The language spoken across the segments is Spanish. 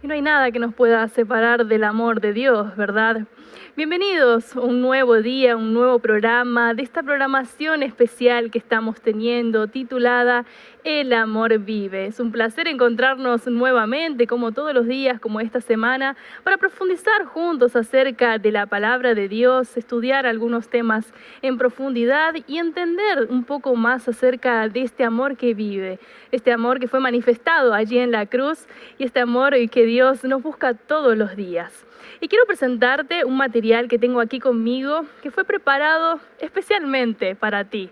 Y no hay nada que nos pueda separar del amor de Dios, ¿verdad? Bienvenidos a un nuevo día, un nuevo programa de esta programación especial que estamos teniendo titulada El amor vive. Es un placer encontrarnos nuevamente, como todos los días, como esta semana, para profundizar juntos acerca de la palabra de Dios, estudiar algunos temas en profundidad y entender un poco más acerca de este amor que vive, este amor que fue manifestado allí en la cruz y este amor que Dios nos busca todos los días. Y quiero presentarte un material que tengo aquí conmigo que fue preparado especialmente para ti.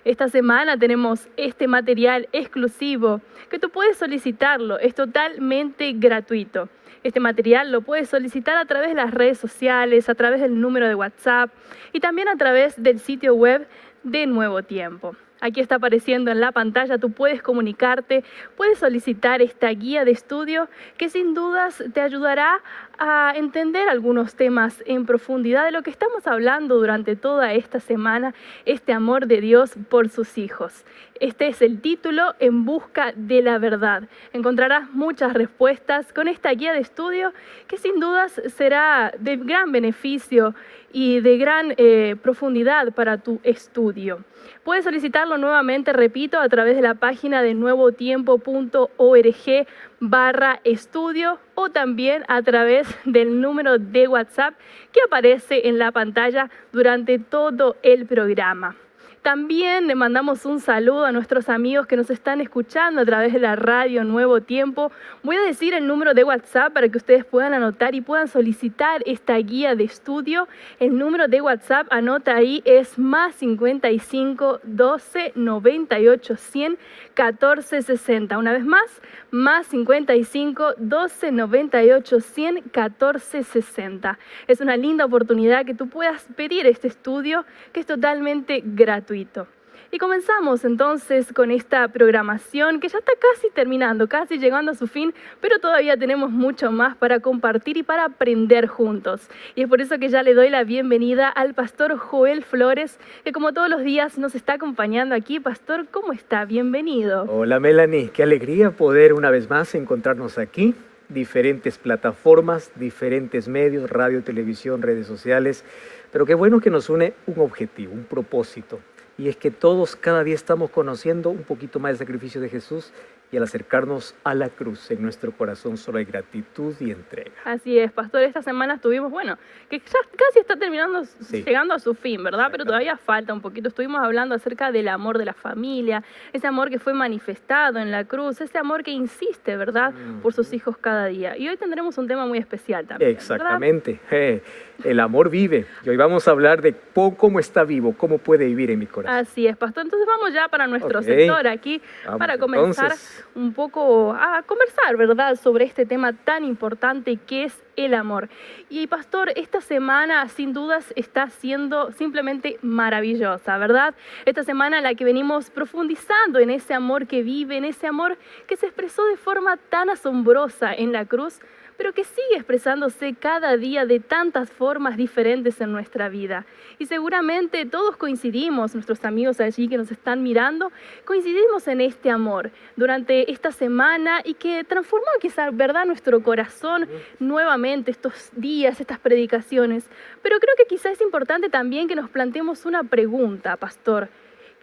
Esta semana tenemos este material exclusivo que tú puedes solicitarlo, es totalmente gratuito. Este material lo puedes solicitar a través de las redes sociales, a través del número de WhatsApp y también a través del sitio web de Nuevo Tiempo. Aquí está apareciendo en la pantalla, tú puedes comunicarte, puedes solicitar esta guía de estudio que sin dudas te ayudará a entender algunos temas en profundidad de lo que estamos hablando durante toda esta semana, este amor de Dios por sus hijos. Este es el título, En busca de la verdad. Encontrarás muchas respuestas con esta guía de estudio que sin dudas será de gran beneficio y de gran profundidad para tu estudio. Puedes solicitarlo nuevamente, repito, a través de la página de nuevotiempo.org/estudio o también a través del número de WhatsApp que aparece en la pantalla durante todo el programa. También le mandamos un saludo a nuestros amigos que nos están escuchando a través de la radio Nuevo Tiempo. Voy a decir el número de WhatsApp para que ustedes puedan anotar y puedan solicitar esta guía de estudio. El número de WhatsApp, anota ahí, es +55 12 98 100 14 60. Una vez más, +55 12 98 100 14 60. Es una linda oportunidad que tú puedas pedir este estudio que es totalmente gratuito. Y comenzamos entonces con esta programación que ya está casi terminando, casi llegando a su fin, pero todavía tenemos mucho más para compartir y para aprender juntos. Y es por eso que ya le doy la bienvenida al pastor Joel Flores, que como todos los días nos está acompañando aquí. Pastor, ¿cómo está? Bienvenido. Hola Melanie, qué alegría poder una vez más encontrarnos aquí. Diferentes plataformas, diferentes medios, radio, televisión, redes sociales, pero qué bueno que nos une un objetivo, un propósito. Y es que todos cada día estamos conociendo un poquito más del sacrificio de Jesús y al acercarnos a la cruz en nuestro corazón solo hay gratitud y entrega. Así es, pastor, esta semana estuvimos, que ya casi está terminando, sí, llegando a su fin, ¿verdad? Pero todavía falta un poquito. Estuvimos hablando acerca del amor de la familia, ese amor que fue manifestado en la cruz, ese amor que insiste, ¿verdad?, por sus hijos cada día. Y hoy tendremos un tema muy especial también, exactamente, el amor vive. Y hoy vamos a hablar de cómo está vivo, cómo puede vivir en mi corazón. Así es, pastor. Entonces vamos ya para nuestro sector aquí, para comenzar un poco a conversar, ¿verdad?, sobre este tema tan importante que es el amor. Y pastor, esta semana sin dudas está siendo simplemente maravillosa, ¿verdad? Esta semana en la que venimos profundizando en ese amor que vive, en ese amor que se expresó de forma tan asombrosa en la cruz, pero que sigue expresándose cada día de tantas formas diferentes en nuestra vida. Y seguramente todos coincidimos, nuestros amigos allí que nos están mirando, coincidimos en este amor durante esta semana y que transformó quizá, ¿verdad?, nuestro corazón nuevamente estos días, estas predicaciones. Pero creo que quizá es importante también que nos planteemos una pregunta, pastor.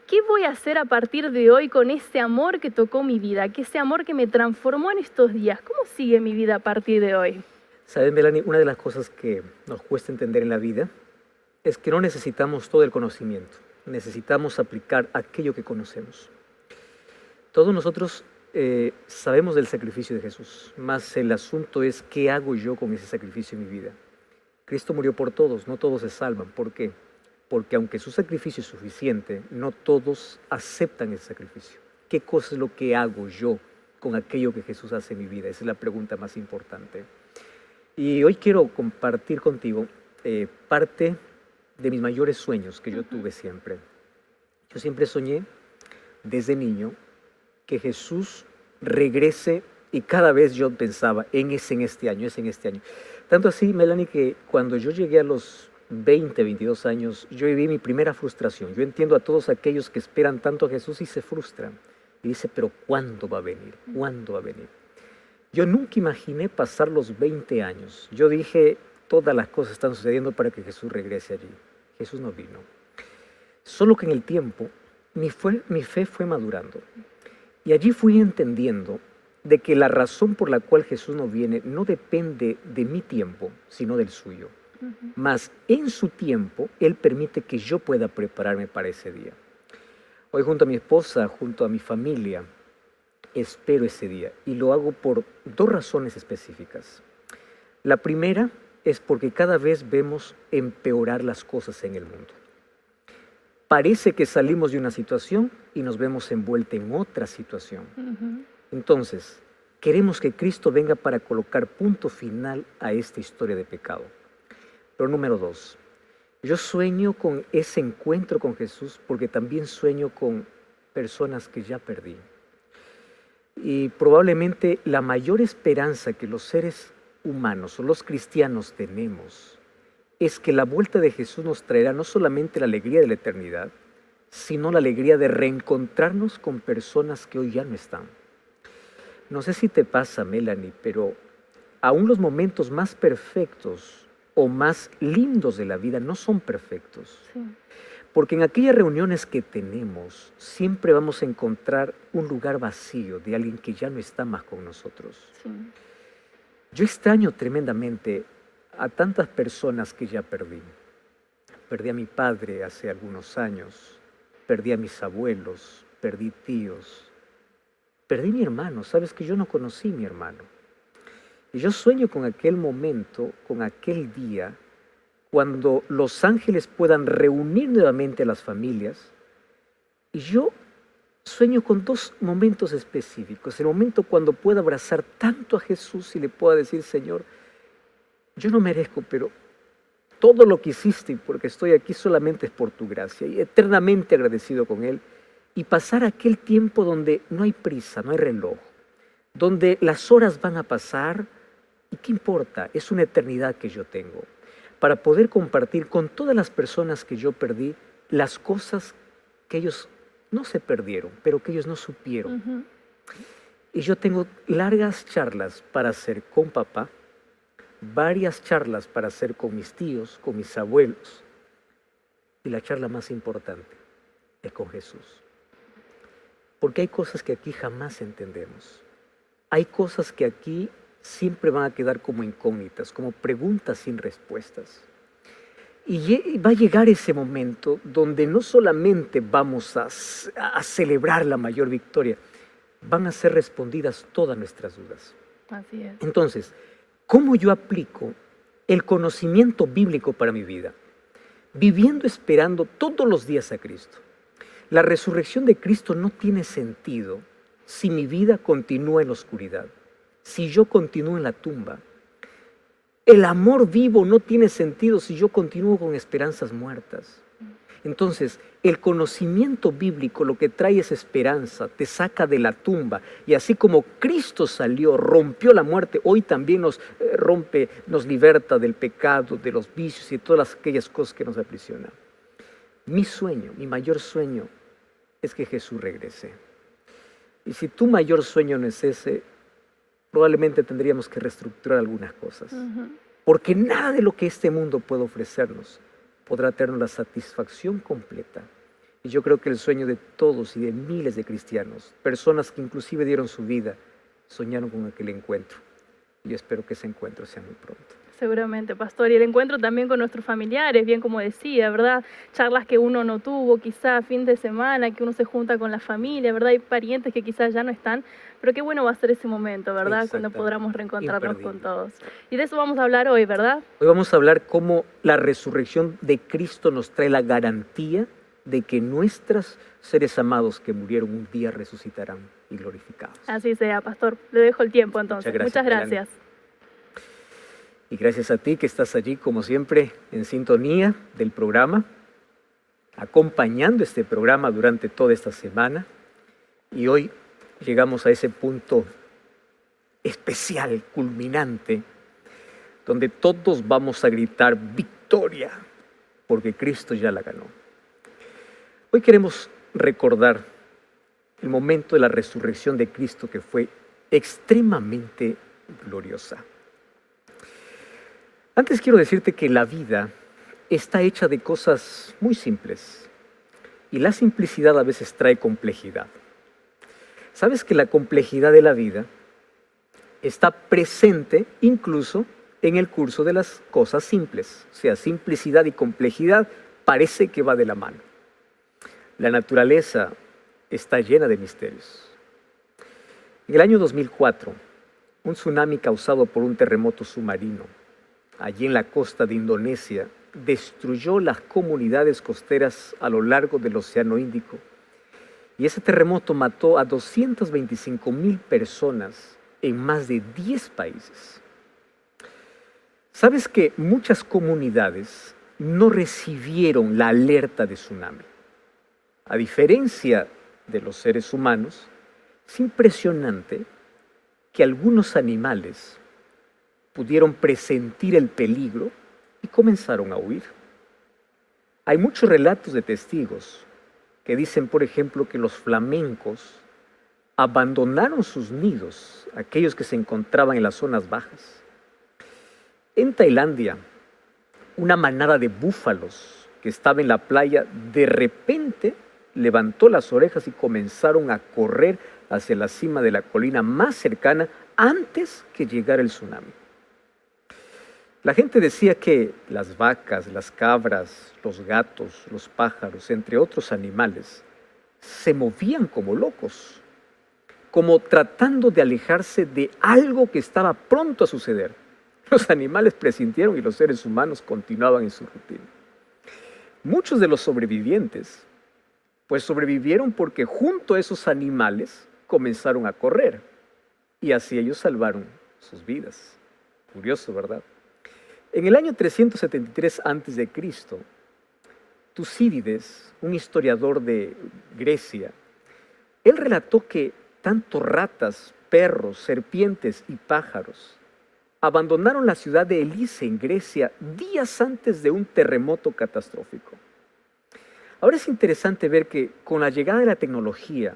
¿Qué voy a hacer a partir de hoy con ese amor que tocó mi vida? Que ese amor que me transformó en estos días. ¿Cómo sigue mi vida a partir de hoy? ¿Sabes, Melanie? Una de las cosas que nos cuesta entender en la vida es que no necesitamos todo el conocimiento. Necesitamos aplicar aquello que conocemos. Todos nosotros sabemos del sacrificio de Jesús, más el asunto es ¿qué hago yo con ese sacrificio en mi vida? Cristo murió por todos, no todos se salvan. ¿Por qué? Porque aunque su sacrificio es suficiente, no todos aceptan ese sacrificio. ¿Qué cosa es lo que hago yo con aquello que Jesús hace en mi vida? Esa es la pregunta más importante. Y hoy quiero compartir contigo parte de mis mayores sueños que yo tuve siempre. Yo siempre soñé desde niño que Jesús regrese y cada vez yo pensaba, es en este año. Tanto así, Melanie, que cuando yo llegué a los 20, 22 años, yo viví mi primera frustración. Yo entiendo a todos aquellos que esperan tanto a Jesús y se frustran. Y dice, pero ¿cuándo va a venir? ¿Cuándo va a venir? Yo nunca imaginé pasar los 20 años. Yo dije, todas las cosas están sucediendo para que Jesús regrese allí. Jesús no vino. Solo que en el tiempo mi fe fue madurando. Y allí fui entendiendo de que la razón por la cual Jesús no viene no depende de mi tiempo, sino del suyo. Mas en su tiempo, Él permite que yo pueda prepararme para ese día. Hoy junto a mi esposa, junto a mi familia, espero ese día. Y lo hago por dos razones específicas. La primera es porque cada vez vemos empeorar las cosas en el mundo. Parece que salimos de una situación y nos vemos envueltos en otra situación. Entonces, queremos que Cristo venga para colocar punto final a esta historia de pecado. Pero número 2, yo sueño con ese encuentro con Jesús porque también sueño con personas que ya perdí. Y probablemente la mayor esperanza que los seres humanos o los cristianos tenemos es que la vuelta de Jesús nos traerá no solamente la alegría de la eternidad, sino la alegría de reencontrarnos con personas que hoy ya no están. No sé si te pasa, Melanie, pero aún los momentos más perfectos o más lindos de la vida no son perfectos. Sí. Porque en aquellas reuniones que tenemos, siempre vamos a encontrar un lugar vacío de alguien que ya no está más con nosotros. Sí. Yo extraño tremendamente a tantas personas que ya perdí. Perdí a mi padre hace algunos años, perdí a mis abuelos, perdí tíos, perdí a mi hermano. Sabes que yo no conocí a mi hermano. Y yo sueño con aquel momento, con aquel día, cuando los ángeles puedan reunir nuevamente a las familias. Y yo sueño con dos momentos específicos. El momento cuando pueda abrazar tanto a Jesús y le pueda decir, Señor, yo no merezco, pero todo lo que hiciste porque estoy aquí solamente es por tu gracia. Y eternamente agradecido con Él. Y pasar aquel tiempo donde no hay prisa, no hay reloj. Donde las horas van a pasar. ¿Y qué importa? Es una eternidad que yo tengo. Para poder compartir con todas las personas que yo perdí las cosas que ellos no se perdieron, pero que ellos no supieron. Y yo tengo largas charlas para hacer con papá, varias charlas para hacer con mis tíos, con mis abuelos. Y la charla más importante es con Jesús. Porque hay cosas que aquí jamás entendemos. Hay cosas que aquí siempre van a quedar como incógnitas, como preguntas sin respuestas. Y va a llegar ese momento donde no solamente vamos a celebrar la mayor victoria, van a ser respondidas todas nuestras dudas. Así es. Entonces, ¿cómo yo aplico el conocimiento bíblico para mi vida? Viviendo, esperando todos los días a Cristo. La resurrección de Cristo no tiene sentido si mi vida continúa en la oscuridad. Si yo continúo en la tumba. El amor vivo no tiene sentido si yo continúo con esperanzas muertas. Entonces, el conocimiento bíblico lo que trae es esperanza, te saca de la tumba. Y así como Cristo salió, rompió la muerte, hoy también nos rompe, nos liberta del pecado, de los vicios y de todas aquellas cosas que nos aprisionan. Mi sueño, mi mayor sueño es que Jesús regrese. Y si tu mayor sueño no es ese, probablemente tendríamos que reestructurar algunas cosas. Porque nada de lo que este mundo puede ofrecernos podrá tener la satisfacción completa. Y yo creo que el sueño de todos y de miles de cristianos, personas que inclusive dieron su vida, soñaron con aquel encuentro. Y yo espero que ese encuentro sea muy pronto. Seguramente, pastor. Y el encuentro también con nuestros familiares, bien como decía, ¿verdad? Charlas que uno no tuvo, quizá fin de semana, que uno se junta con la familia, ¿verdad? Hay parientes que quizás ya no están, pero qué bueno va a ser ese momento, ¿verdad? Cuando podamos reencontrarnos con todos. Y de eso vamos a hablar hoy, ¿verdad? Hoy vamos a hablar cómo la resurrección de Cristo nos trae la garantía de que nuestros seres amados que murieron un día resucitarán y glorificados. Así sea, pastor. Le dejo el tiempo entonces. Muchas gracias. Y gracias a ti que estás allí, como siempre, en sintonía del programa, acompañando este programa durante toda esta semana. Y hoy llegamos a ese punto especial, culminante, donde todos vamos a gritar victoria, porque Cristo ya la ganó. Hoy queremos recordar el momento de la resurrección de Cristo que fue extremadamente gloriosa. Antes quiero decirte que la vida está hecha de cosas muy simples y la simplicidad a veces trae complejidad. ¿Sabes que la complejidad de la vida está presente incluso en el curso de las cosas simples? O sea, simplicidad y complejidad parece que va de la mano. La naturaleza está llena de misterios. En el año 2004, un tsunami causado por un terremoto submarino allí en la costa de Indonesia destruyó las comunidades costeras a lo largo del Océano Índico. Y ese terremoto mató a 225,000 personas en más de 10 países. ¿Sabes que muchas comunidades no recibieron la alerta de tsunami? A diferencia de los seres humanos, es impresionante que algunos animales pudieron presentir el peligro y comenzaron a huir. Hay muchos relatos de testigos que dicen, por ejemplo, que los flamencos abandonaron sus nidos, aquellos que se encontraban en las zonas bajas. En Tailandia, una manada de búfalos que estaba en la playa, de repente levantó las orejas y comenzaron a correr hacia la cima de la colina más cercana antes que llegara el tsunami. La gente decía que las vacas, las cabras, los gatos, los pájaros, entre otros animales, se movían como locos, como tratando de alejarse de algo que estaba pronto a suceder. Los animales presintieron y los seres humanos continuaban en su rutina. Muchos de los sobrevivientes, pues sobrevivieron porque junto a esos animales comenzaron a correr y así ellos salvaron sus vidas. Curioso, ¿verdad? En el año 373 a.C., Tucídides, un historiador de Grecia, él relató que tanto ratas, perros, serpientes y pájaros abandonaron la ciudad de Elise en Grecia días antes de un terremoto catastrófico. Ahora es interesante ver que con la llegada de la tecnología,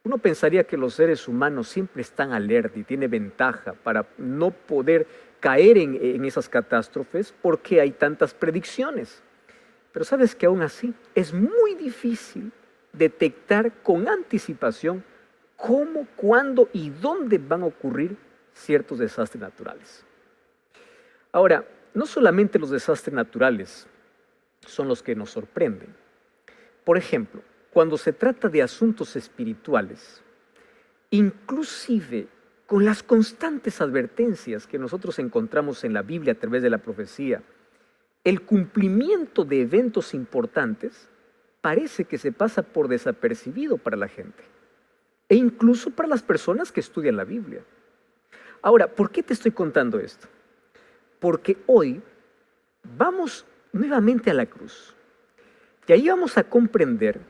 uno pensaría que los seres humanos siempre están alerta y tiene ventaja para no poder caer en esas catástrofes porque hay tantas predicciones. Pero sabes que aún así es muy difícil detectar con anticipación cómo, cuándo y dónde van a ocurrir ciertos desastres naturales. Ahora, no solamente los desastres naturales son los que nos sorprenden. Por ejemplo, cuando se trata de asuntos espirituales, inclusive con las constantes advertencias que nosotros encontramos en la Biblia a través de la profecía, el cumplimiento de eventos importantes parece que se pasa por desapercibido para la gente, e incluso para las personas que estudian la Biblia. Ahora, ¿por qué te estoy contando esto? Porque hoy vamos nuevamente a la cruz, y ahí vamos a comprender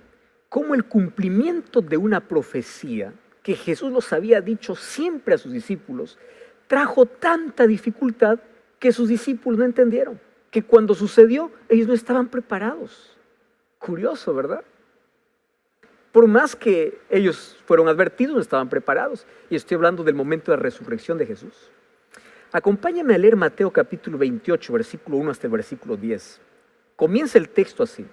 cómo el cumplimiento de una profecía que Jesús los había dicho siempre a sus discípulos, trajo tanta dificultad que sus discípulos no entendieron, que cuando sucedió ellos no estaban preparados. Curioso, ¿verdad? Por más que ellos fueron advertidos, no estaban preparados. Y estoy hablando del momento de la resurrección de Jesús. Acompáñame a leer Mateo capítulo 28, versículo 1 hasta el versículo 10. Comienza el texto así.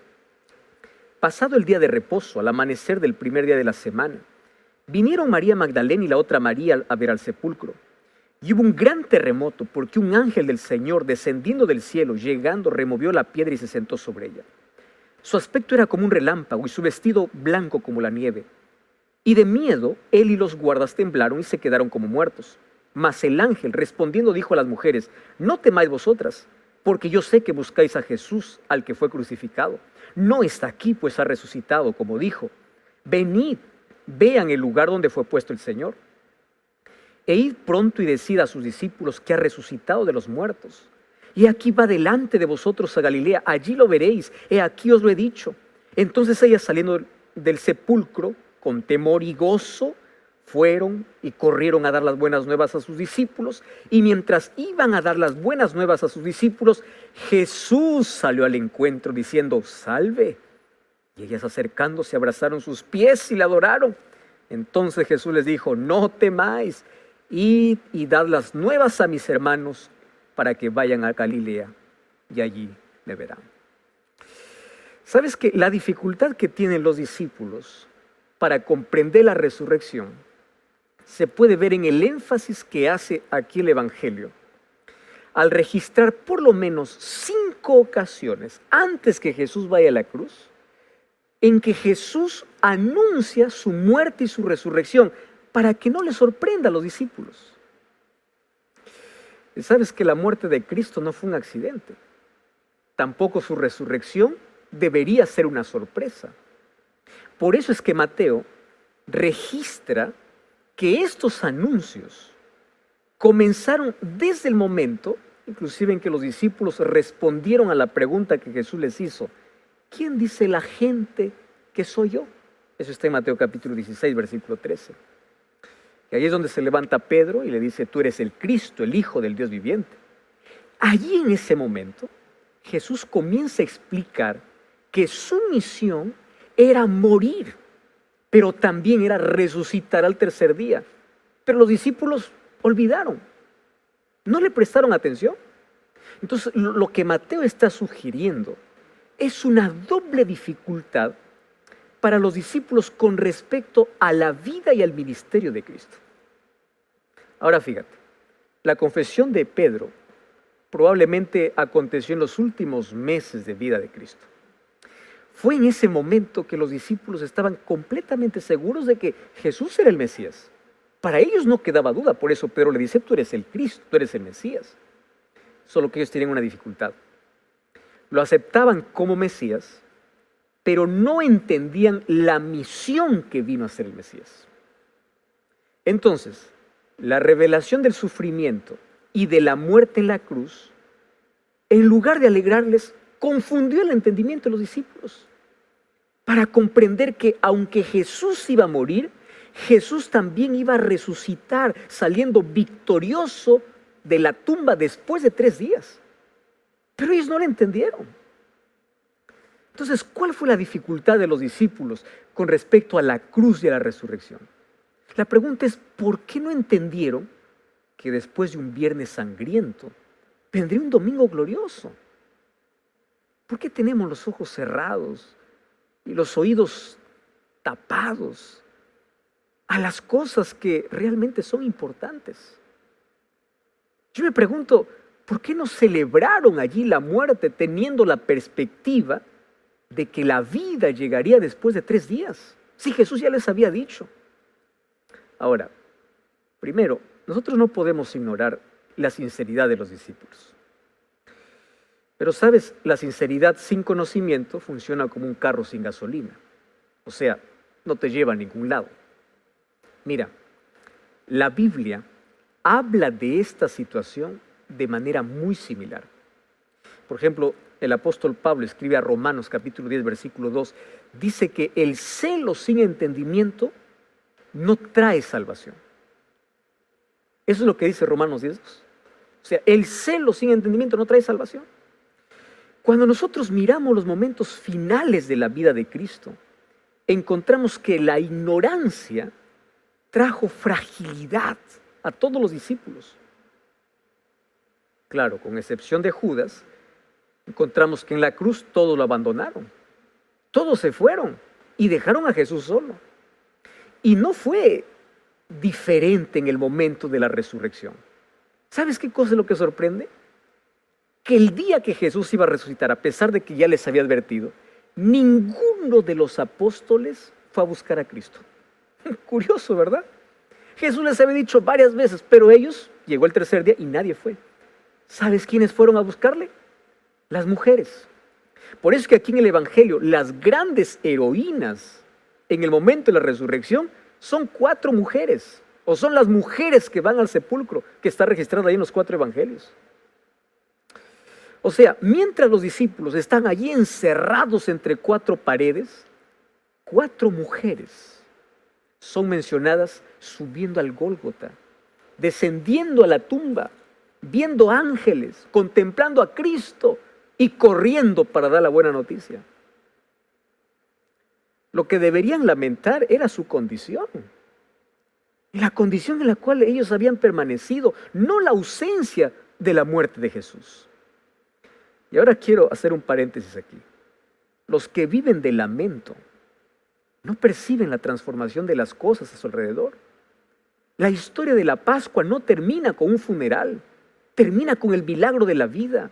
Pasado el día de reposo, al amanecer del primer día de la semana, vinieron María Magdalena y la otra María a ver al sepulcro. Y hubo un gran terremoto porque un ángel del Señor, descendiendo del cielo, llegando, removió la piedra y se sentó sobre ella. Su aspecto era como un relámpago y su vestido blanco como la nieve. Y de miedo, él y los guardas temblaron y se quedaron como muertos. Mas el ángel, respondiendo, dijo a las mujeres: no temáis vosotras, porque yo sé que buscáis a Jesús, al que fue crucificado. No está aquí, pues ha resucitado, como dijo. Venid, vean el lugar donde fue puesto el Señor. E id pronto y decid a sus discípulos que ha resucitado de los muertos. Y aquí va delante de vosotros a Galilea, allí lo veréis, he aquí os lo he dicho. Entonces ellas, saliendo del sepulcro con temor y gozo, fueron y corrieron a dar las buenas nuevas a sus discípulos. Y mientras iban a dar las buenas nuevas a sus discípulos, Jesús salió al encuentro diciendo: salve. Y ellas, acercándose, abrazaron sus pies y le adoraron. Entonces Jesús les dijo: no temáis. id y dad las nuevas a mis hermanos para que vayan a Galilea y allí me verán. ¿Sabes que la dificultad que tienen los discípulos para comprender la resurrección se puede ver en el énfasis que hace aquí el Evangelio al registrar por lo menos 5 ocasiones antes que Jesús vaya a la cruz en que Jesús anuncia su muerte y su resurrección para que no les sorprenda a los discípulos? ¿Sabes que la muerte de Cristo no fue un accidente? Tampoco su resurrección debería ser una sorpresa. Por eso es que Mateo registra que estos anuncios comenzaron desde el momento, inclusive en que los discípulos respondieron a la pregunta que Jesús les hizo: ¿quién dice la gente que soy yo? Eso está en Mateo capítulo 16, versículo 13. Y ahí es donde se levanta Pedro y le dice: tú eres el Cristo, el Hijo del Dios viviente. Allí en ese momento, Jesús comienza a explicar que su misión era morir, pero también era resucitar al tercer día. Pero los discípulos olvidaron, no le prestaron atención. Entonces, lo que Mateo está sugiriendo es una doble dificultad para los discípulos con respecto a la vida y al ministerio de Cristo. Ahora fíjate, la confesión de Pedro probablemente aconteció en los últimos meses de vida de Cristo. Fue en ese momento que los discípulos estaban completamente seguros de que Jesús era el Mesías. Para ellos no quedaba duda, por eso Pedro le dice: tú eres el Cristo, tú eres el Mesías. Solo que ellos tenían una dificultad. Lo aceptaban como Mesías, pero no entendían la misión que vino a ser el Mesías. Entonces, la revelación del sufrimiento y de la muerte en la cruz, en lugar de alegrarles, confundió el entendimiento de los discípulos para comprender que aunque Jesús iba a morir, Jesús también iba a resucitar, saliendo victorioso de la tumba después de 3 días. Pero ellos no lo entendieron. Entonces, ¿cuál fue la dificultad de los discípulos con respecto a la cruz y a la resurrección? La pregunta es: ¿por qué no entendieron que después de un viernes sangriento vendría un domingo glorioso? ¿Por qué tenemos los ojos cerrados y los oídos tapados a las cosas que realmente son importantes? Yo me pregunto, ¿por qué no celebraron allí la muerte teniendo la perspectiva de que la vida llegaría después de 3 días? Si Jesús ya les había dicho. Ahora, primero, nosotros no podemos ignorar la sinceridad de los discípulos. Pero sabes, la sinceridad sin conocimiento funciona como un carro sin gasolina. O sea, no te lleva a ningún lado. Mira, la Biblia habla de esta situación de manera muy similar. Por ejemplo, el apóstol Pablo escribe a Romanos capítulo 10, versículo 2, dice que el celo sin entendimiento no trae salvación. Eso es lo que dice Romanos 10. O sea, el celo sin entendimiento no trae salvación. Cuando nosotros miramos los momentos finales de la vida de Cristo, encontramos que la ignorancia trajo fragilidad a todos los discípulos. Claro, con excepción de Judas, encontramos que en la cruz todos lo abandonaron. Todos se fueron y dejaron a Jesús solo. Y no fue diferente en el momento de la resurrección. ¿Sabes qué cosa es lo que sorprende? Que el día que Jesús iba a resucitar, a pesar de que ya les había advertido, ninguno de los apóstoles fue a buscar a Cristo. Curioso, ¿verdad? Jesús les había dicho varias veces, pero ellos, llegó el tercer día y nadie fue. ¿Sabes quiénes fueron a buscarle? Las mujeres. Por eso es que aquí en el Evangelio, las grandes heroínas en el momento de la resurrección son 4 mujeres, o son las mujeres que van al sepulcro, que está registrado ahí en los 4 evangelios. O sea, mientras los discípulos están allí encerrados entre 4 paredes, 4 mujeres son mencionadas subiendo al Gólgota, descendiendo a la tumba, viendo ángeles, contemplando a Cristo y corriendo para dar la buena noticia. Lo que deberían lamentar era su condición. la condición en la cual ellos habían permanecido, no la ausencia de la muerte de Jesús. Y ahora quiero hacer un paréntesis aquí. Los que viven de lamento no perciben la transformación de las cosas a su alrededor. La historia de la Pascua no termina con un funeral, termina con el milagro de la vida.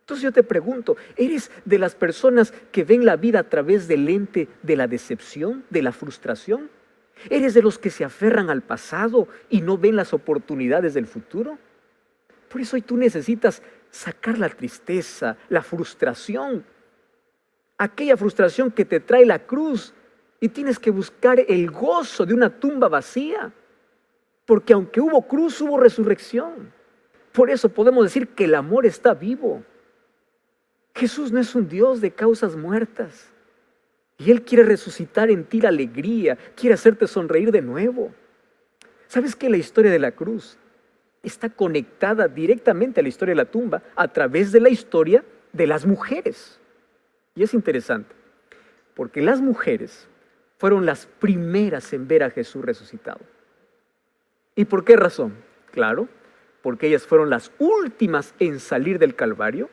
Entonces yo te pregunto, ¿eres de las personas que ven la vida a través del lente de la decepción, de la frustración? ¿Eres de los que se aferran al pasado y no ven las oportunidades del futuro? Por eso hoy tú necesitas sacar la tristeza, la frustración, aquella frustración que te trae la cruz, y tienes que buscar el gozo de una tumba vacía, porque aunque hubo cruz, hubo resurrección. Por eso podemos decir que el amor está vivo. Jesús no es un Dios de causas muertas. Y Él quiere resucitar en ti la alegría, quiere hacerte sonreír de nuevo. ¿Sabes que la historia de la cruz está conectada directamente a la historia de la tumba a través de la historia de las mujeres? Y es interesante, porque las mujeres fueron las primeras en ver a Jesús resucitado. ¿Y por qué razón? Claro, porque ellas fueron las últimas en salir del Calvario,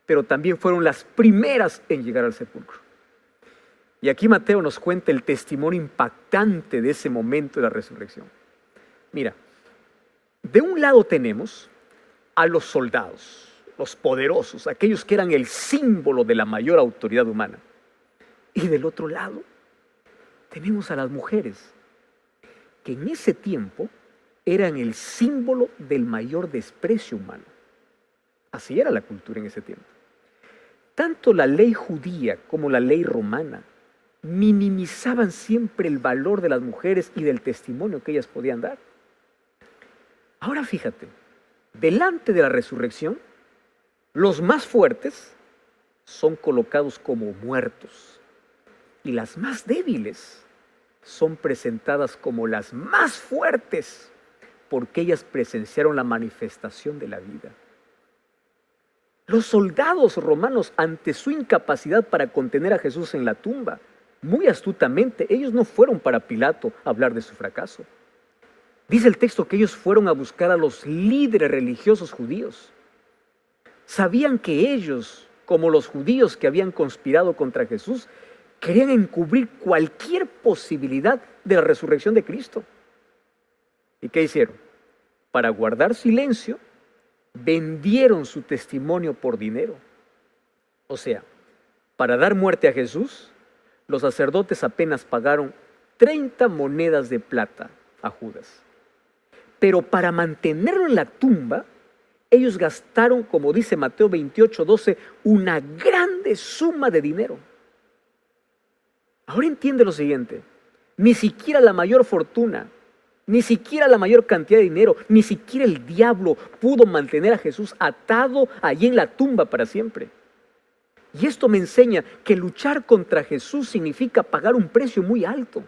pero también fueron las primeras en llegar al sepulcro. Y aquí Mateo nos cuenta el testimonio impactante de ese momento de la resurrección. Mira, de un lado tenemos a los soldados, los poderosos, aquellos que eran el símbolo de la mayor autoridad humana. Y del otro lado tenemos a las mujeres, que en ese tiempo eran el símbolo del mayor desprecio humano. Así era la cultura en ese tiempo. Tanto la ley judía como la ley romana minimizaban siempre el valor de las mujeres y del testimonio que ellas podían dar. Ahora fíjate, delante de la resurrección, los más fuertes son colocados como muertos y las más débiles son presentadas como las más fuertes, porque ellas presenciaron la manifestación de la vida. Los soldados romanos, ante su incapacidad para contener a Jesús en la tumba, muy astutamente, ellos no fueron para Pilato a hablar de su fracaso. Dice el texto que ellos fueron a buscar a los líderes religiosos judíos. Sabían que ellos, como los judíos que habían conspirado contra Jesús, querían encubrir cualquier posibilidad de la resurrección de Cristo. ¿Y qué hicieron? Para guardar silencio, vendieron su testimonio por dinero. O sea, para dar muerte a Jesús, los sacerdotes apenas pagaron 30 monedas de plata a Judas. Pero para mantenerlo en la tumba, ellos gastaron, como dice Mateo 28:12, una grande suma de dinero. Ahora entiende lo siguiente: ni siquiera la mayor fortuna, ni siquiera la mayor cantidad de dinero, ni siquiera el diablo pudo mantener a Jesús atado allí en la tumba para siempre. Y esto me enseña que luchar contra Jesús significa pagar un precio muy alto.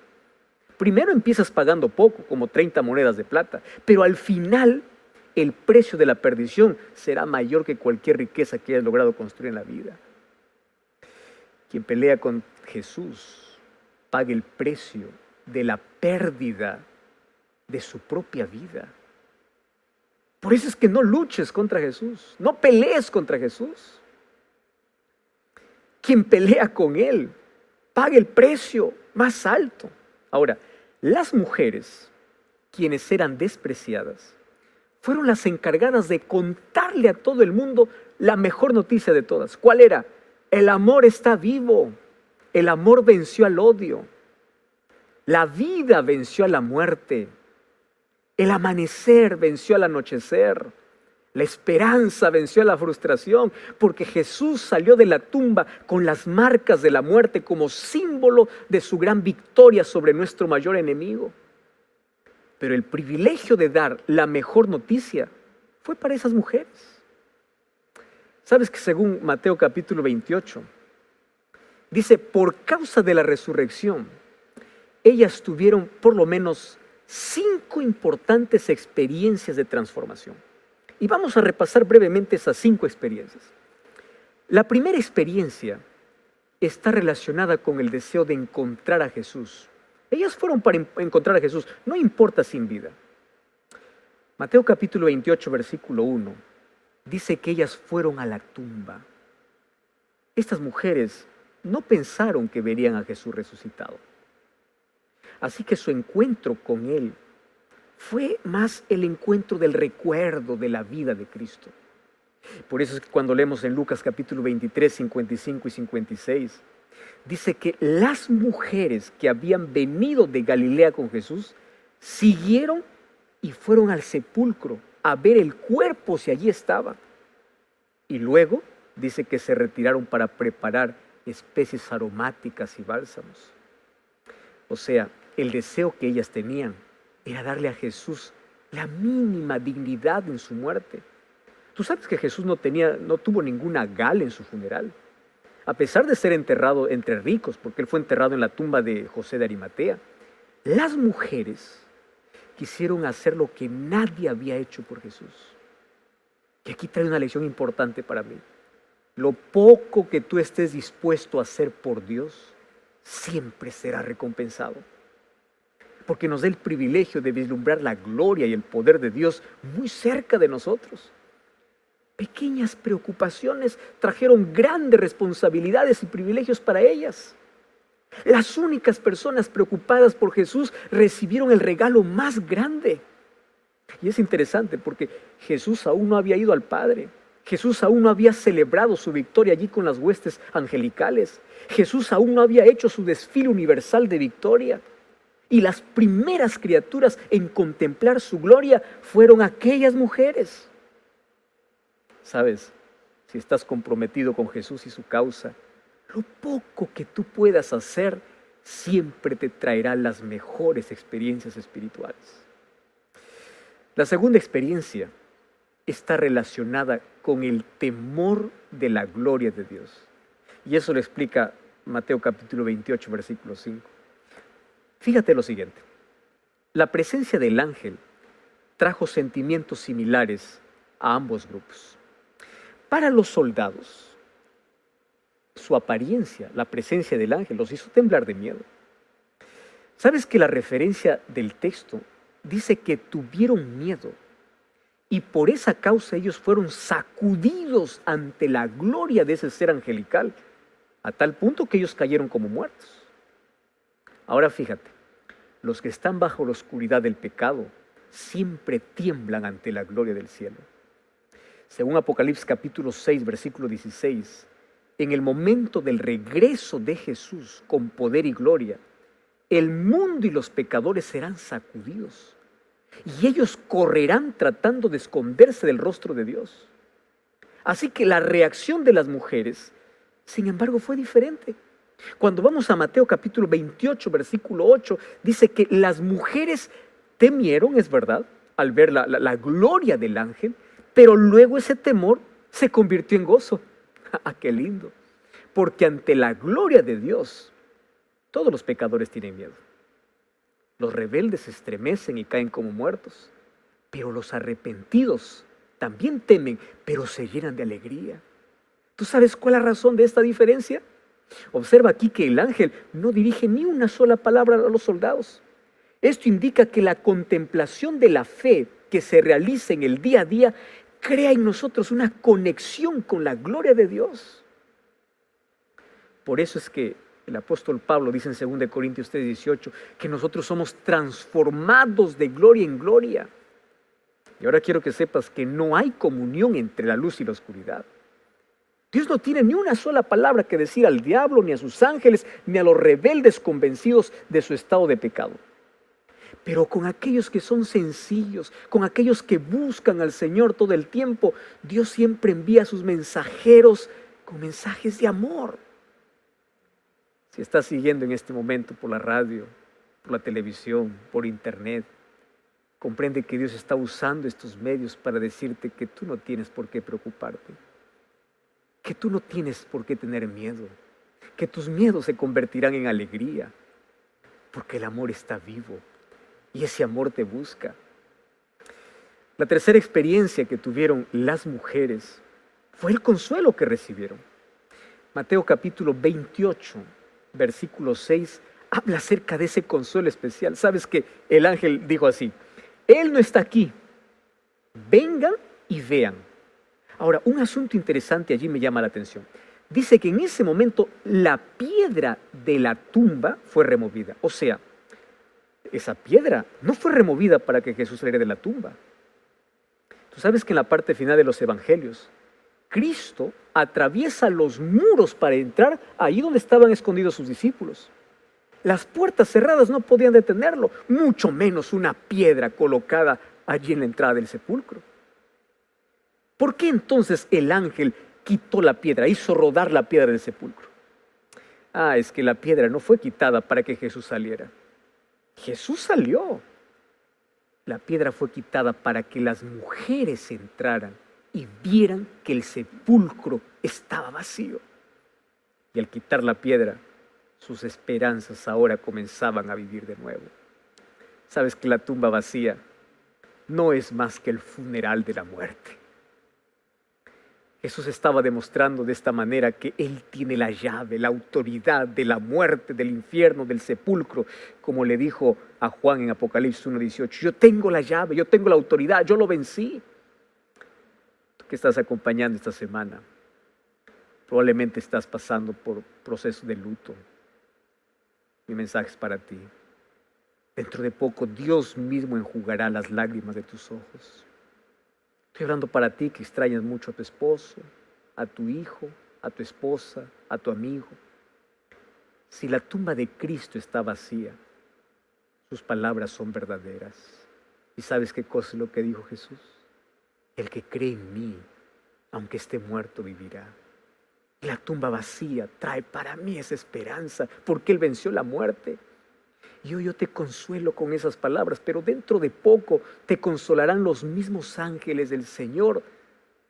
Primero empiezas pagando poco, como 30 monedas de plata, pero al final el precio de la perdición será mayor que cualquier riqueza que hayas logrado construir en la vida. Quien pelea con Jesús paga el precio de la pérdida de su propia vida. Por eso es que no luches contra Jesús, no pelees contra Jesús. Quien pelea con Él paga el precio más alto. Ahora, las mujeres, quienes eran despreciadas, fueron las encargadas de contarle a todo el mundo la mejor noticia de todas. ¿Cuál era? El amor está vivo. El amor venció al odio. La vida venció a la muerte. El amanecer venció al anochecer. La esperanza venció a la frustración, porque Jesús salió de la tumba con las marcas de la muerte como símbolo de su gran victoria sobre nuestro mayor enemigo. Pero el privilegio de dar la mejor noticia fue para esas mujeres. ¿Sabes que según Mateo capítulo 28, dice, por causa de la resurrección, ellas tuvieron por lo menos 5 importantes experiencias de transformación? Y vamos a repasar brevemente esas 5 experiencias. La primera experiencia está relacionada con el deseo de encontrar a Jesús Ellas fueron para encontrar a Jesús, no importa sin vida. Mateo capítulo 28, versículo 1, dice que ellas fueron a la tumba. Estas mujeres no pensaron que verían a Jesús resucitado. Así que su encuentro con Él fue más el encuentro del recuerdo de la vida de Cristo. Por eso es que cuando leemos en Lucas capítulo 23, 55 y 56, dice que las mujeres que habían venido de Galilea con Jesús siguieron y fueron al sepulcro a ver el cuerpo si allí estaba. Y luego dice que se retiraron para preparar especies aromáticas y bálsamos. O sea, el deseo que ellas tenían era darle a Jesús la mínima dignidad en su muerte. Tú sabes que Jesús no tuvo ninguna gala en su funeral. A pesar de ser enterrado entre ricos, porque él fue enterrado en la tumba de José de Arimatea, las mujeres quisieron hacer lo que nadie había hecho por Jesús. Y aquí trae una lección importante para mí. Lo poco que tú estés dispuesto a hacer por Dios, siempre será recompensado. Porque nos da el privilegio de vislumbrar la gloria y el poder de Dios muy cerca de nosotros. Pequeñas preocupaciones trajeron grandes responsabilidades y privilegios para ellas. Las únicas personas preocupadas por Jesús recibieron el regalo más grande. Y es interesante porque Jesús aún no había ido al Padre. Jesús aún no había celebrado su victoria allí con las huestes angelicales. Jesús aún no había hecho su desfile universal de victoria. Y las primeras criaturas en contemplar su gloria fueron aquellas mujeres. ¿Sabes? Si estás comprometido con Jesús y su causa, lo poco que tú puedas hacer siempre te traerá las mejores experiencias espirituales. La segunda experiencia está relacionada con el temor de la gloria de Dios. Y eso lo explica Mateo capítulo 28, versículo 5. Fíjate lo siguiente. La presencia del ángel trajo sentimientos similares a ambos grupos. Para los soldados, su apariencia, la presencia del ángel, los hizo temblar de miedo. ¿Sabes que la referencia del texto dice que tuvieron miedo y por esa causa ellos fueron sacudidos ante la gloria de ese ser angelical, a tal punto que ellos cayeron como muertos? Ahora fíjate, los que están bajo la oscuridad del pecado siempre tiemblan ante la gloria del cielo. Según Apocalipsis capítulo 6, versículo 16, en el momento del regreso de Jesús con poder y gloria, el mundo y los pecadores serán sacudidos y ellos correrán tratando de esconderse del rostro de Dios. Así que la reacción de las mujeres, sin embargo, fue diferente. Cuando vamos a Mateo capítulo 28, versículo 8, dice que las mujeres temieron, es verdad, al ver la gloria del ángel, pero luego ese temor se convirtió en gozo. ¡Ah, qué lindo! Porque ante la gloria de Dios, todos los pecadores tienen miedo. Los rebeldes se estremecen y caen como muertos, pero los arrepentidos también temen, pero se llenan de alegría. ¿Tú sabes cuál es la razón de esta diferencia? Observa aquí que el ángel no dirige ni una sola palabra a los soldados. Esto indica que la contemplación de la fe que se realiza en el día a día crea en nosotros una conexión con la gloria de Dios. Por eso es que el apóstol Pablo dice en 2 Corintios 3:18 que nosotros somos transformados de gloria en gloria. Y ahora quiero que sepas que no hay comunión entre la luz y la oscuridad. Dios no tiene ni una sola palabra que decir al diablo, ni a sus ángeles, ni a los rebeldes convencidos de su estado de pecado. Pero con aquellos que son sencillos, con aquellos que buscan al Señor todo el tiempo, Dios siempre envía a sus mensajeros con mensajes de amor. Si estás siguiendo en este momento por la radio, por la televisión, por internet, comprende que Dios está usando estos medios para decirte que tú no tienes por qué preocuparte, que tú no tienes por qué tener miedo, que tus miedos se convertirán en alegría, porque el amor está vivo y ese amor te busca. La tercera experiencia que tuvieron las mujeres fue el consuelo que recibieron. Mateo capítulo 28, versículo 6, habla acerca de ese consuelo especial. Sabes que el ángel dijo así: Él no está aquí, vengan y vean. Ahora, un asunto interesante allí me llama la atención. Dice que en ese momento la piedra de la tumba fue removida. O sea, esa piedra no fue removida para que Jesús saliera de la tumba. Tú sabes que en la parte final de los evangelios, Cristo atraviesa los muros para entrar ahí donde estaban escondidos sus discípulos. Las puertas cerradas no podían detenerlo, mucho menos una piedra colocada allí en la entrada del sepulcro. ¿Por qué entonces el ángel quitó la piedra, hizo rodar la piedra del sepulcro? Es que la piedra no fue quitada para que Jesús saliera. Jesús salió. La piedra fue quitada para que las mujeres entraran y vieran que el sepulcro estaba vacío. Y al quitar la piedra, sus esperanzas ahora comenzaban a vivir de nuevo. Sabes que la tumba vacía no es más que el funeral de la muerte. Jesús estaba demostrando de esta manera que Él tiene la llave, la autoridad de la muerte, del infierno, del sepulcro, como le dijo a Juan en Apocalipsis 1:18. Yo tengo la llave, yo tengo la autoridad, yo lo vencí. Tú que estás acompañando esta semana, probablemente estás pasando por proceso de luto. Mi mensaje es para ti. Dentro de poco Dios mismo enjugará las lágrimas de tus ojos. Estoy hablando para ti que extrañas mucho a tu esposo, a tu hijo, a tu esposa, a tu amigo. Si la tumba de Cristo está vacía, sus palabras son verdaderas. ¿Y sabes qué cosa es lo que dijo Jesús? El que cree en mí, aunque esté muerto, vivirá. Y la tumba vacía trae para mí esa esperanza, porque Él venció la muerte. Y hoy yo te consuelo con esas palabras, pero dentro de poco te consolarán los mismos ángeles del Señor,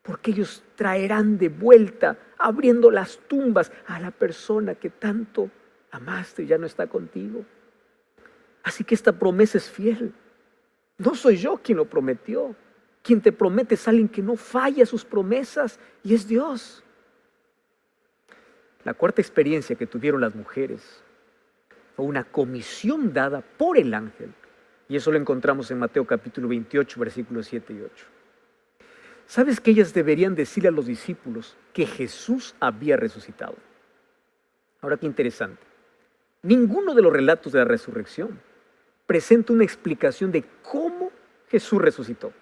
porque ellos traerán de vuelta, abriendo las tumbas, a la persona que tanto amaste y ya no está contigo. Así que esta promesa es fiel. No soy yo quien lo prometió. Quien te promete es alguien que no falla sus promesas, y es Dios. La cuarta experiencia que tuvieron las mujeres fue una comisión dada por el ángel. Y eso lo encontramos en Mateo capítulo 28, versículos 7 y 8. ¿Sabes que ellas deberían decirle a los discípulos que Jesús había resucitado? Ahora, qué interesante. Ninguno de los relatos de la resurrección presenta una explicación de cómo Jesús resucitó.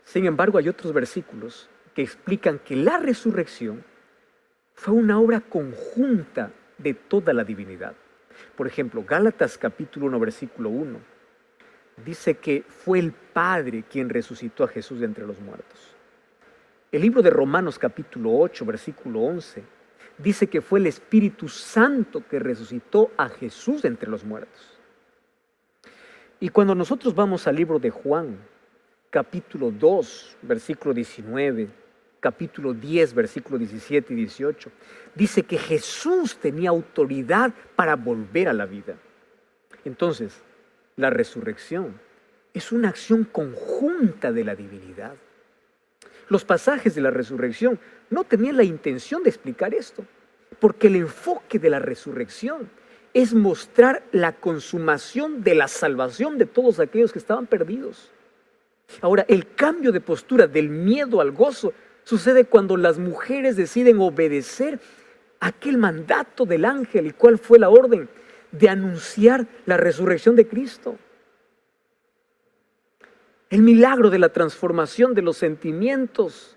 Sin embargo, hay otros versículos que explican que la resurrección fue una obra conjunta de toda la divinidad. Por ejemplo, Gálatas capítulo 1, versículo 1, dice que fue el Padre quien resucitó a Jesús de entre los muertos. El libro de Romanos capítulo 8, versículo 11, dice que fue el Espíritu Santo que resucitó a Jesús de entre los muertos. Y cuando nosotros vamos al libro de Juan, capítulo 2, versículo 19, capítulo 10, versículos 17 y 18, dice que Jesús tenía autoridad para volver a la vida. Entonces, la resurrección es una acción conjunta de la divinidad. Los pasajes de la resurrección no tenían la intención de explicar esto, porque el enfoque de la resurrección es mostrar la consumación de la salvación de todos aquellos que estaban perdidos. Ahora, el cambio de postura del miedo al gozo sucede cuando las mujeres deciden obedecer aquel mandato del ángel. ¿Y cuál fue la orden? De anunciar la resurrección de Cristo. El milagro de la transformación de los sentimientos,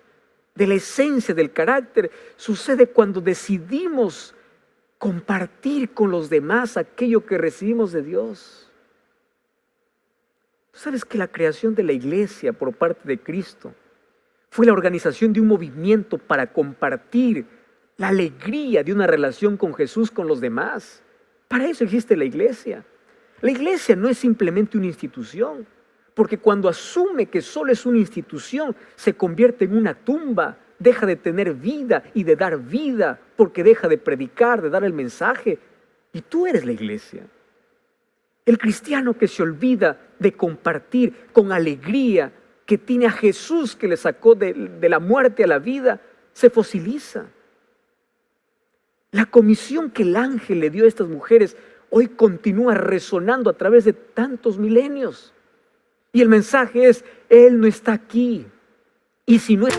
de la esencia del carácter, sucede cuando decidimos compartir con los demás aquello que recibimos de Dios. ¿Tú sabes que la creación de la iglesia por parte de Cristo fue la organización de un movimiento para compartir la alegría de una relación con Jesús con los demás? Para eso existe la iglesia. La iglesia no es simplemente una institución, porque cuando asume que solo es una institución, se convierte en una tumba, deja de tener vida y de dar vida, porque deja de predicar, de dar el mensaje. Y tú eres la iglesia. El cristiano que se olvida de compartir con alegría, que tiene a Jesús que le sacó de la muerte a la vida, se fosiliza. La comisión que el ángel le dio a estas mujeres hoy continúa resonando a través de tantos milenios. Y el mensaje es, Él no está aquí. Y si no es...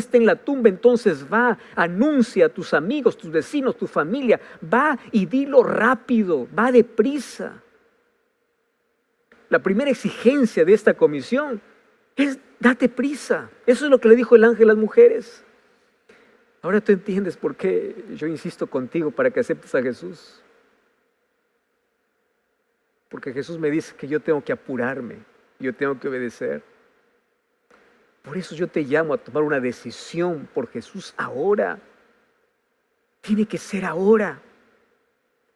esté en la tumba, entonces va, anuncia a tus amigos, tus vecinos, tu familia, va y dilo rápido, va deprisa. La primera exigencia de esta comisión es date prisa. Eso es lo que le dijo el ángel a las mujeres. Ahora tú entiendes por qué yo insisto contigo para que aceptes a Jesús. Porque Jesús me dice que yo tengo que apurarme, yo tengo que obedecer. Por eso yo te llamo a tomar una decisión por Jesús ahora. Tiene que ser ahora.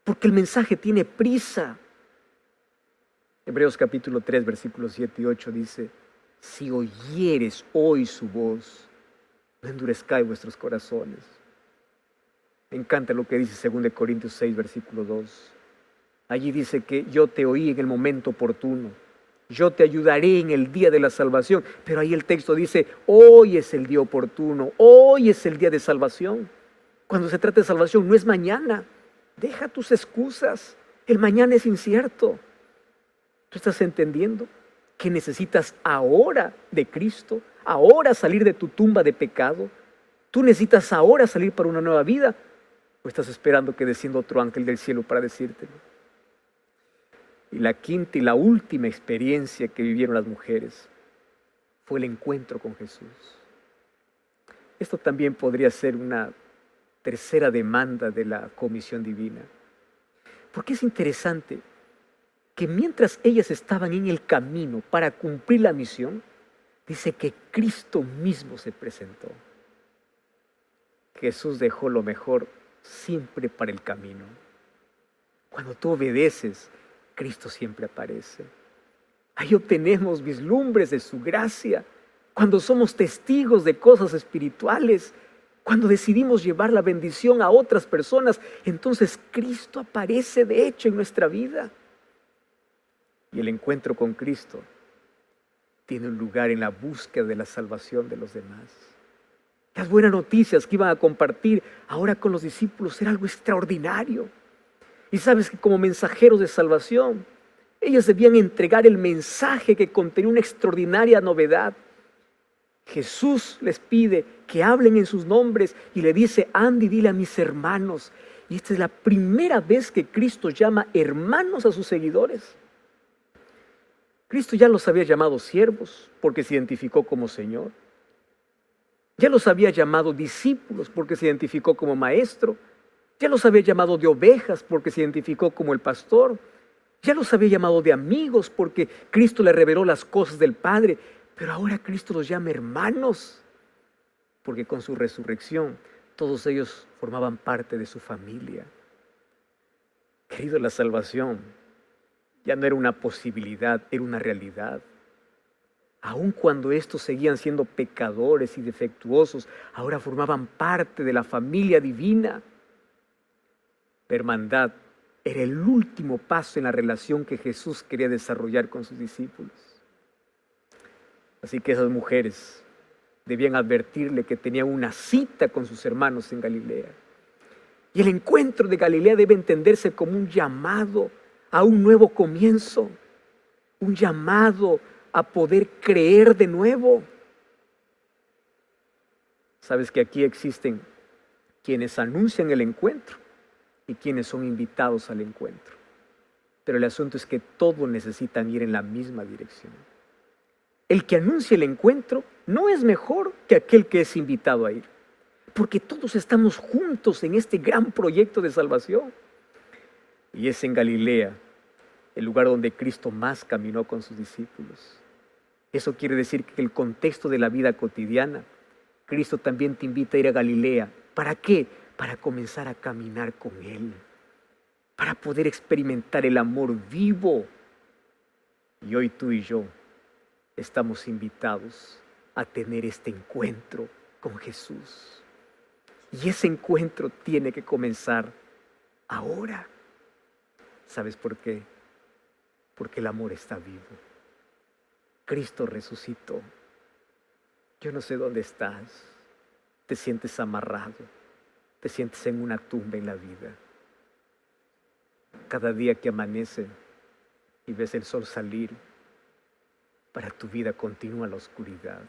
Porque el mensaje tiene prisa. Hebreos capítulo 3, versículos 7 y 8 dice, si oyeres hoy su voz, no endurezcáis vuestros corazones. Me encanta lo que dice 2 Corintios 6, versículo 2. Allí dice que yo te oí en el momento oportuno. Yo te ayudaré en el día de la salvación. Pero ahí el texto dice, hoy es el día oportuno, hoy es el día de salvación. Cuando se trata de salvación no es mañana. Deja tus excusas, el mañana es incierto. ¿Tú estás entendiendo que necesitas ahora de Cristo? Ahora salir de tu tumba de pecado. ¿Tú necesitas ahora salir para una nueva vida? ¿O estás esperando que descienda otro ángel del cielo para decírtelo? Y la quinta y la última experiencia que vivieron las mujeres fue el encuentro con Jesús. Esto también podría ser una tercera demanda de la comisión divina. Porque es interesante que mientras ellas estaban en el camino para cumplir la misión, dice que Cristo mismo se presentó. Jesús dejó lo mejor siempre para el camino. Cuando tú obedeces, Cristo siempre aparece. Ahí obtenemos vislumbres de su gracia. Cuando somos testigos de cosas espirituales, cuando decidimos llevar la bendición a otras personas, entonces Cristo aparece de hecho en nuestra vida. Y el encuentro con Cristo tiene un lugar en la búsqueda de la salvación de los demás. Las buenas noticias que iban a compartir ahora con los discípulos era algo extraordinario. Y sabes que como mensajeros de salvación, ellos debían entregar el mensaje que contenía una extraordinaria novedad. Jesús les pide que hablen en sus nombres y le dice, anda y dile a mis hermanos. Y esta es la primera vez que Cristo llama hermanos a sus seguidores. Cristo ya los había llamado siervos porque se identificó como Señor. Ya los había llamado discípulos porque se identificó como maestro. Ya los había llamado de ovejas porque se identificó como el pastor. Ya los había llamado de amigos porque Cristo le reveló las cosas del Padre. Pero ahora Cristo los llama hermanos porque con su resurrección todos ellos formaban parte de su familia. Querido, la salvación ya no era una posibilidad, era una realidad. Aun cuando estos seguían siendo pecadores y defectuosos, ahora formaban parte de la familia divina. La hermandad era el último paso en la relación que Jesús quería desarrollar con sus discípulos. Así que esas mujeres debían advertirle que tenían una cita con sus hermanos en Galilea. Y el encuentro de Galilea debe entenderse como un llamado a un nuevo comienzo, un llamado a poder creer de nuevo. Sabes que aquí existen quienes anuncian el encuentro, y quienes son invitados al encuentro. Pero el asunto es que todos necesitan ir en la misma dirección. El que anuncia el encuentro no es mejor que aquel que es invitado a ir, porque todos estamos juntos en este gran proyecto de salvación. Y es en Galilea, el lugar donde Cristo más caminó con sus discípulos. Eso quiere decir que en el contexto de la vida cotidiana, Cristo también te invita a ir a Galilea. ¿Para qué? Para comenzar a caminar con Él, para poder experimentar el amor vivo. Y hoy tú y yo estamos invitados a tener este encuentro con Jesús. Y ese encuentro tiene que comenzar ahora. ¿Sabes por qué? Porque el amor está vivo. Cristo resucitó. Yo no sé dónde estás. Te sientes amarrado. Te sientes en una tumba en la vida. Cada día que amanece y ves el sol salir, para tu vida continúa la oscuridad.